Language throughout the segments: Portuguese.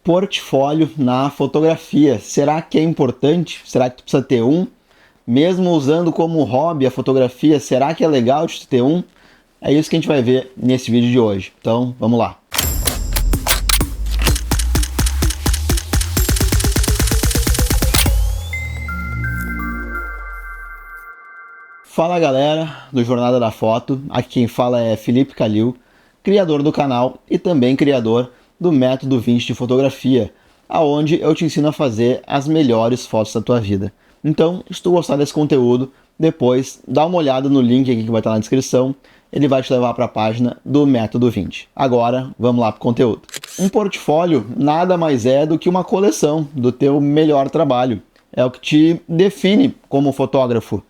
Portfólio na fotografia. Será que é importante? Será que tu precisa ter um? Mesmo usando como hobby a fotografia, será que é legal de tu ter um? É isso que a gente vai ver nesse vídeo de hoje. Então, vamos lá. Fala galera do Jornada da Foto, aqui quem fala é Felipe Calil, criador do canal e também criador do Método 20 de Fotografia, aonde eu te ensino a fazer as melhores fotos da tua vida. Então, se tu gostar desse conteúdo, depois dá uma olhada no link aqui que vai estar na descrição, ele vai te levar para a página do Método 20. Agora, vamos lá para o conteúdo. Um portfólio nada mais é do que uma coleção do teu melhor trabalho. É o que te define como fotógrafo.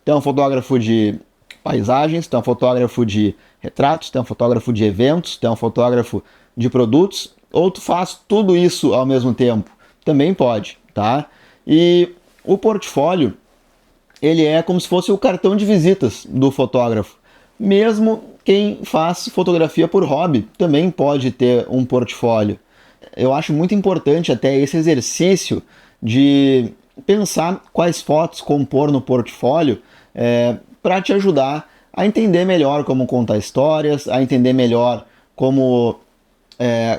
Tu é um fotógrafo de paisagens, tu é um fotógrafo de retratos, tu é um fotógrafo de eventos, tu é um fotógrafo de produtos, ou tu faz tudo isso ao mesmo tempo. Também pode, tá? E o portfólio, ele é como se fosse o cartão de visitas do fotógrafo. Mesmo quem faz fotografia por hobby também pode ter um portfólio. Eu acho muito importante até esse exercício de pensar quais fotos compor no portfólio para te ajudar a entender melhor como contar histórias, a entender melhor como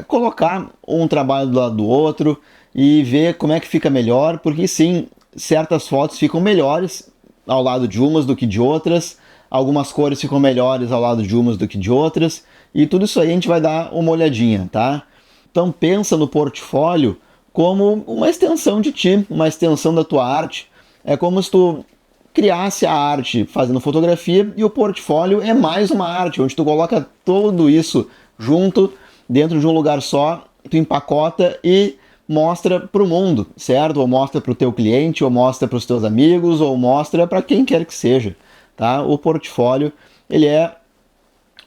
colocar um trabalho do lado do outro e ver como é que fica melhor, porque sim, certas fotos ficam melhores ao lado de umas do que de outras, algumas cores ficam melhores ao lado de umas do que de outras, e tudo isso aí a gente vai dar uma olhadinha, tá? Então pensa no portfólio como uma extensão de ti, uma extensão da tua arte. É como se tu criasse a arte fazendo fotografia e o portfólio é mais uma arte, onde tu coloca tudo isso junto, dentro de um lugar só, tu empacota e mostra para o mundo, certo? Ou mostra para o teu cliente, ou mostra para os teus amigos, ou mostra para quem quer que seja, tá? O portfólio, ele é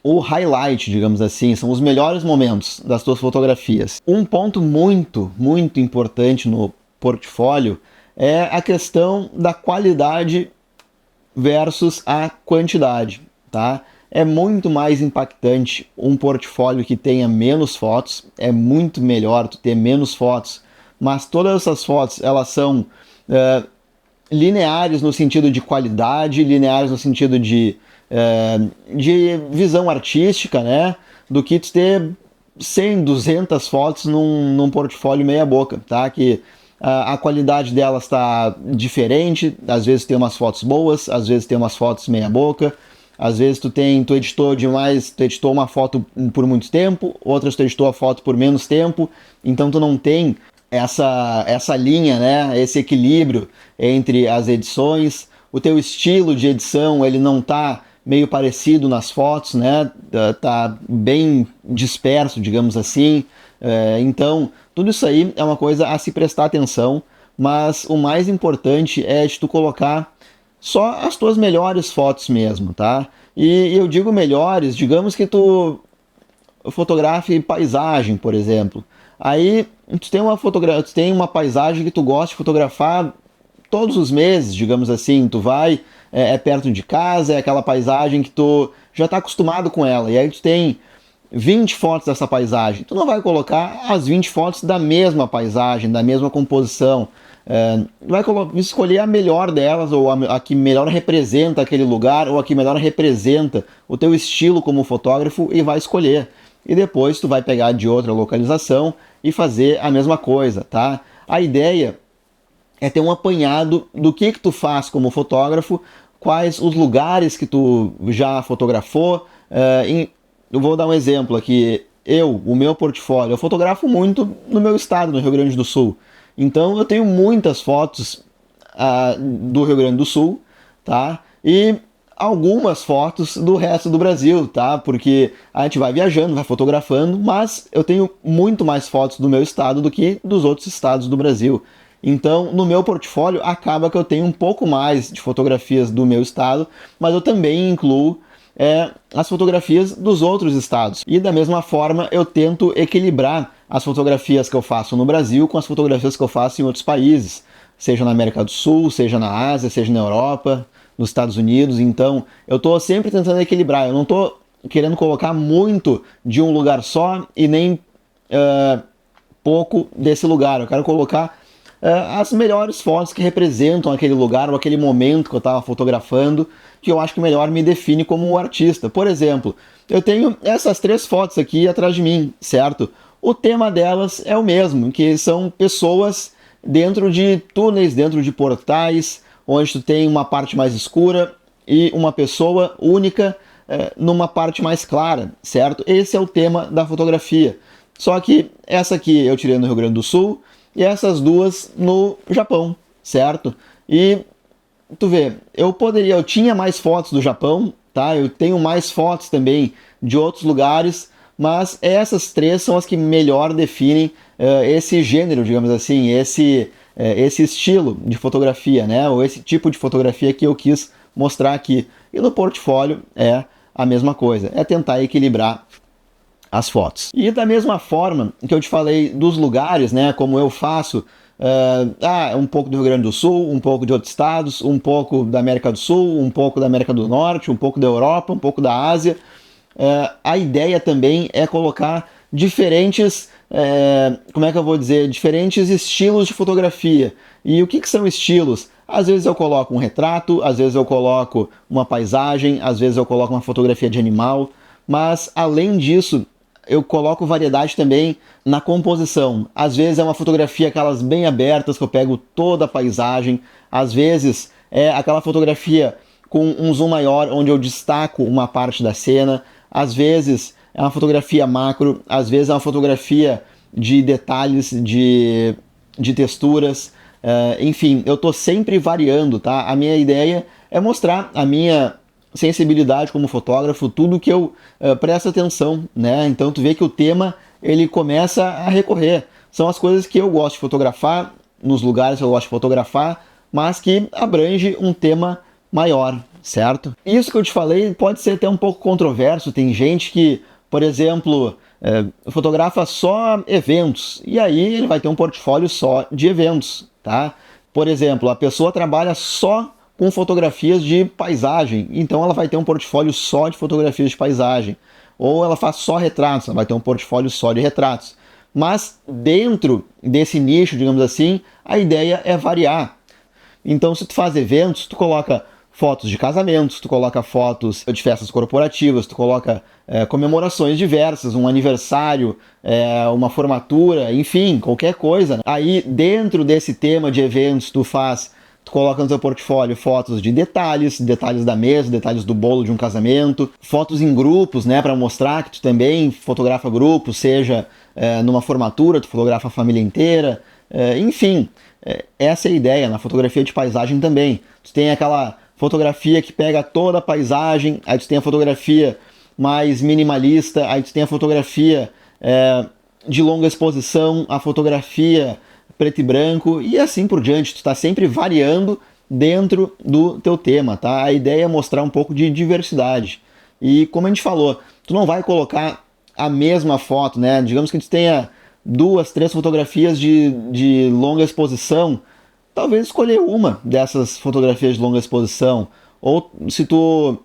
o highlight, digamos assim, são os melhores momentos das tuas fotografias. Um ponto muito importante no portfólio é a questão da qualidade versus a quantidade, tá? É muito mais impactante um portfólio que tenha menos fotos, é muito melhor tu ter menos fotos, mas todas essas fotos, elas são lineares no sentido de qualidade, lineares no sentido de visão artística, né? Do que tu ter 100, 200 fotos num portfólio meia boca, tá? Que a qualidade delas está diferente, às vezes tem umas fotos boas, às vezes tem umas fotos meia boca, às vezes tu editou demais, tu editou uma foto por muito tempo, outras tu editou a foto por menos tempo, então tu não tem essa linha, né, esse equilíbrio entre as edições, o teu estilo de edição, ele não tá meio parecido nas fotos, né, tá bem disperso, digamos assim, então tudo isso aí é uma coisa a se prestar atenção, mas o mais importante é de tu colocar só as tuas melhores fotos mesmo, tá? E eu digo melhores, digamos que tu fotografe paisagem, por exemplo. Aí tu tem uma paisagem que tu gosta de fotografar todos os meses, digamos assim, tu vai, é perto de casa, é aquela paisagem que tu já está acostumado com ela, e aí tu tem 20 fotos dessa paisagem, tu não vai colocar as 20 fotos da mesma paisagem, da mesma composição, vai escolher a melhor delas, ou a que melhor representa aquele lugar, ou a que melhor representa o teu estilo como fotógrafo, e vai escolher. E depois tu vai pegar de outra localização e fazer a mesma coisa, tá? A ideia é ter um apanhado do que tu faz como fotógrafo, quais os lugares que tu já fotografou. Eu vou dar um exemplo aqui. O meu portfólio, eu fotografo muito no meu estado, no Rio Grande do Sul. Então eu tenho muitas fotos do Rio Grande do Sul, tá? E algumas fotos do resto do Brasil, tá? Porque a gente vai viajando, vai fotografando, mas eu tenho muito mais fotos do meu estado do que dos outros estados do Brasil. Então, no meu portfólio, acaba que eu tenho um pouco mais de fotografias do meu estado, mas eu também incluo as fotografias dos outros estados. E da mesma forma, eu tento equilibrar as fotografias que eu faço no Brasil com as fotografias que eu faço em outros países, seja na América do Sul, seja na Ásia, seja na Europa, nos Estados Unidos. Então, eu estou sempre tentando equilibrar. Eu não estou querendo colocar muito de um lugar só e nem pouco desse lugar, eu quero colocar as melhores fotos que representam aquele lugar ou aquele momento que eu estava fotografando, que eu acho que melhor me define como um artista. Por exemplo, eu tenho essas 3 fotos aqui atrás de mim, certo? O tema delas é o mesmo, que são pessoas dentro de túneis, dentro de portais, onde tu tem uma parte mais escura e uma pessoa única numa parte mais clara, certo? Esse é o tema da fotografia. Só que essa aqui eu tirei no Rio Grande do Sul e essas 2 no Japão, certo? E tu vê, eu tinha mais fotos do Japão, tá? Eu tenho mais fotos também de outros lugares, mas essas 3 são as que melhor definem esse gênero, digamos assim, esse estilo de fotografia, né? Ou esse tipo de fotografia que eu quis mostrar aqui. E no portfólio é a mesma coisa, é tentar equilibrar as fotos. E da mesma forma que eu te falei dos lugares, né, como eu faço, um pouco do Rio Grande do Sul, um pouco de outros estados, um pouco da América do Sul, um pouco da América do Norte, um pouco da Europa, um pouco da Ásia. A ideia também é colocar diferentes, como é que eu vou dizer, diferentes estilos de fotografia. E o que são estilos? Às vezes eu coloco um retrato, às vezes eu coloco uma paisagem, às vezes eu coloco uma fotografia de animal, mas além disso, eu coloco variedade também na composição. Às vezes é uma fotografia aquelas bem abertas, que eu pego toda a paisagem. Às vezes é aquela fotografia com um zoom maior, onde eu destaco uma parte da cena. Às vezes é uma fotografia macro. Às vezes é uma fotografia de detalhes, de texturas. Enfim, eu estou sempre variando, tá? A minha ideia é mostrar a minha sensibilidade como fotógrafo, tudo que eu presto atenção, né? Então tu vê que o tema ele começa a recorrer. São as coisas que eu gosto de fotografar, nos lugares que eu gosto de fotografar, mas que abrange um tema maior, certo? Isso que eu te falei pode ser até um pouco controverso. Tem gente que, por exemplo, fotografa só eventos, e aí ele vai ter um portfólio só de eventos, tá? Por exemplo, a pessoa trabalha só com fotografias de paisagem, então ela vai ter um portfólio só de fotografias de paisagem. Ou ela faz só retratos, ela vai ter um portfólio só de retratos. Mas dentro desse nicho, digamos assim, a ideia é variar. Então se tu faz eventos, tu coloca fotos de casamentos, tu coloca fotos de festas corporativas, tu coloca comemorações diversas, um aniversário, uma formatura, enfim, qualquer coisa. Aí dentro desse tema de eventos tu coloca no seu portfólio fotos de detalhes da mesa, detalhes do bolo de um casamento, fotos em grupos, né, para mostrar que tu também fotografa grupos, seja numa formatura, tu fotografa a família inteira, enfim, essa é a ideia. Na fotografia de paisagem também. Tu tem aquela fotografia que pega toda a paisagem, aí tu tem a fotografia mais minimalista, aí tu tem a fotografia de longa exposição, a fotografia preto e branco e assim por diante. Tu está sempre variando dentro do teu tema, tá? A ideia é mostrar um pouco de diversidade. E como a gente falou, tu não vai colocar a mesma foto, né? Digamos que tu tenha 2, 3 fotografias de longa exposição, talvez escolher uma dessas fotografias de longa exposição. Ou se tu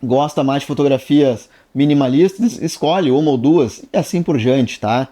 gosta mais de fotografias minimalistas, escolhe uma ou 2 e assim por diante, tá?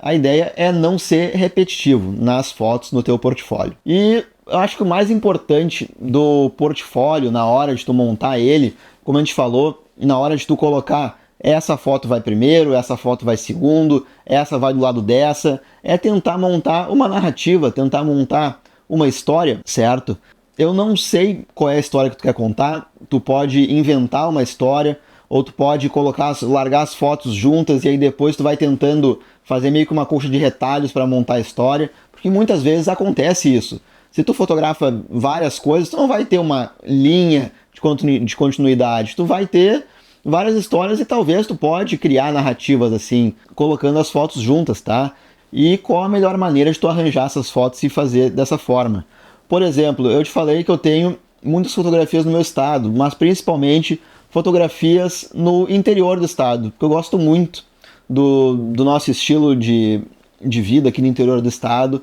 A ideia é não ser repetitivo nas fotos no teu portfólio. E eu acho que o mais importante do portfólio na hora de tu montar ele, como a gente falou, na hora de tu colocar essa foto vai primeiro, essa foto vai segundo, essa vai do lado dessa, é tentar montar uma narrativa, tentar montar uma história, certo? Eu não sei qual é a história que tu quer contar, tu pode inventar uma história, ou tu pode largar as fotos juntas e aí depois tu vai tentando fazer meio que uma colcha de retalhos para montar a história, porque muitas vezes acontece isso. Se tu fotografa várias coisas, tu não vai ter uma linha de continuidade, tu vai ter várias histórias e talvez tu pode criar narrativas assim, colocando as fotos juntas, tá? E qual a melhor maneira de tu arranjar essas fotos e fazer dessa forma? Por exemplo, eu te falei que eu tenho muitas fotografias no meu estado, mas principalmente fotografias no interior do estado, porque eu gosto muito do nosso estilo de vida aqui no interior do estado.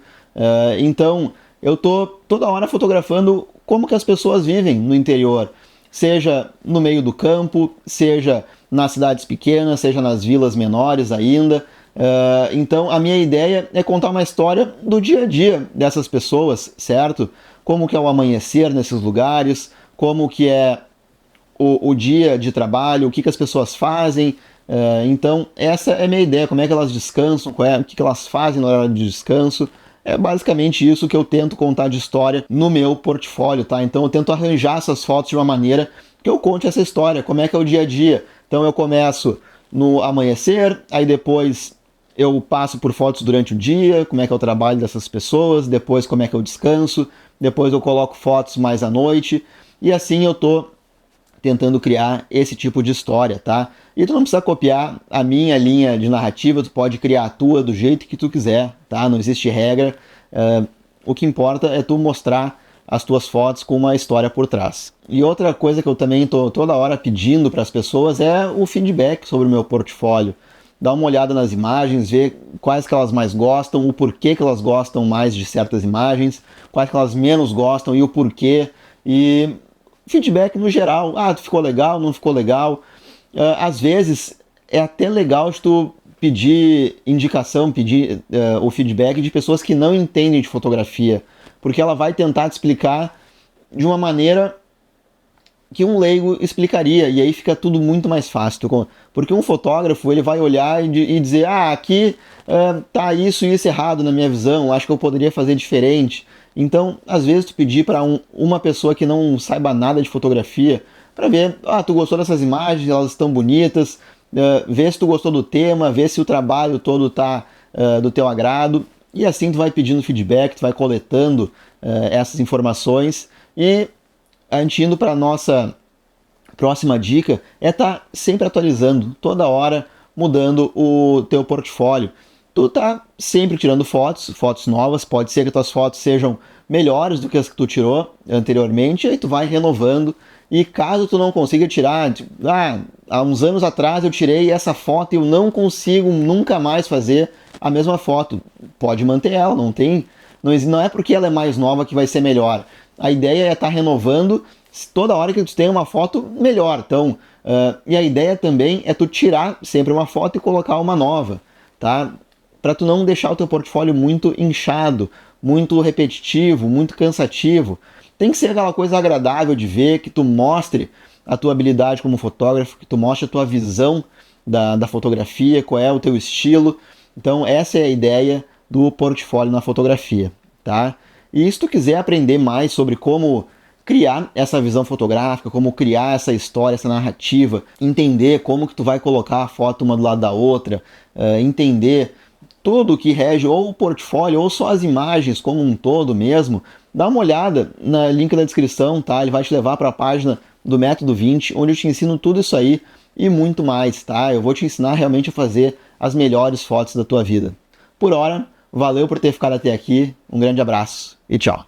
Então eu tô toda hora fotografando como que as pessoas vivem no interior, seja no meio do campo, seja nas cidades pequenas, seja nas vilas menores ainda. Então a minha ideia é contar uma história do dia a dia dessas pessoas, certo? Como que é o amanhecer nesses lugares, como que é o dia de trabalho, o que as pessoas fazem. Então essa é a minha ideia, como é que elas descansam, o que elas fazem na hora de descanso. É basicamente isso que eu tento contar de história no meu portfólio, tá? Então eu tento arranjar essas fotos de uma maneira que eu conte essa história, como é que é o dia a dia. Então eu começo no amanhecer, aí depois eu passo por fotos durante o dia, como é que é o trabalho dessas pessoas, depois como é que eu descanso, depois eu coloco fotos mais à noite, e assim eu tô tentando criar esse tipo de história, tá? E tu não precisa copiar a minha linha de narrativa, tu pode criar a tua do jeito que tu quiser, tá? Não existe regra. O que importa é tu mostrar as tuas fotos com uma história por trás. E outra coisa que eu também tô toda hora pedindo para as pessoas é o feedback sobre o meu portfólio. Dá uma olhada nas imagens, ver quais que elas mais gostam, o porquê que elas gostam mais de certas imagens, quais que elas menos gostam e o porquê. E feedback no geral. Ah, ficou legal, não ficou legal. Às vezes é até legal de tu pedir indicação, pedir o feedback de pessoas que não entendem de fotografia, porque ela vai tentar te explicar de uma maneira que um leigo explicaria, e aí fica tudo muito mais fácil. Porque um fotógrafo ele vai olhar e dizer, aqui tá isso e isso errado na minha visão, acho que eu poderia fazer diferente. Então, às vezes tu pedir para uma pessoa que não saiba nada de fotografia, para ver, tu gostou dessas imagens, elas estão bonitas, vê se tu gostou do tema, vê se o trabalho todo tá do teu agrado, e assim tu vai pedindo feedback, tu vai coletando essas informações, e a gente indo para a nossa próxima dica é estar sempre atualizando, toda hora mudando o teu portfólio. Tu tá sempre tirando fotos novas, pode ser que tuas fotos sejam melhores do que as que tu tirou anteriormente, aí tu vai renovando, e caso tu não consiga tirar, há uns anos atrás eu tirei essa foto e eu não consigo nunca mais fazer a mesma foto, pode manter ela, não é porque ela é mais nova que vai ser melhor. A ideia é estar renovando toda hora que tu tem uma foto melhor. Então, e a ideia também é tu tirar sempre uma foto e colocar uma nova, tá? Para tu não deixar o teu portfólio muito inchado, muito repetitivo, muito cansativo. Tem que ser aquela coisa agradável de ver, que tu mostre a tua habilidade como fotógrafo, que tu mostre a tua visão da fotografia, qual é o teu estilo. Então essa é a ideia do portfólio na fotografia, tá? E se tu quiser aprender mais sobre como criar essa visão fotográfica, como criar essa história, essa narrativa, entender como que tu vai colocar a foto uma do lado da outra, entender tudo o que rege ou o portfólio ou só as imagens como um todo mesmo, dá uma olhada no link da descrição, tá? Ele vai te levar para a página do Método 20, onde eu te ensino tudo isso aí e muito mais, tá? Eu vou te ensinar realmente a fazer as melhores fotos da tua vida. Por hora, valeu por ter ficado até aqui, um grande abraço e tchau!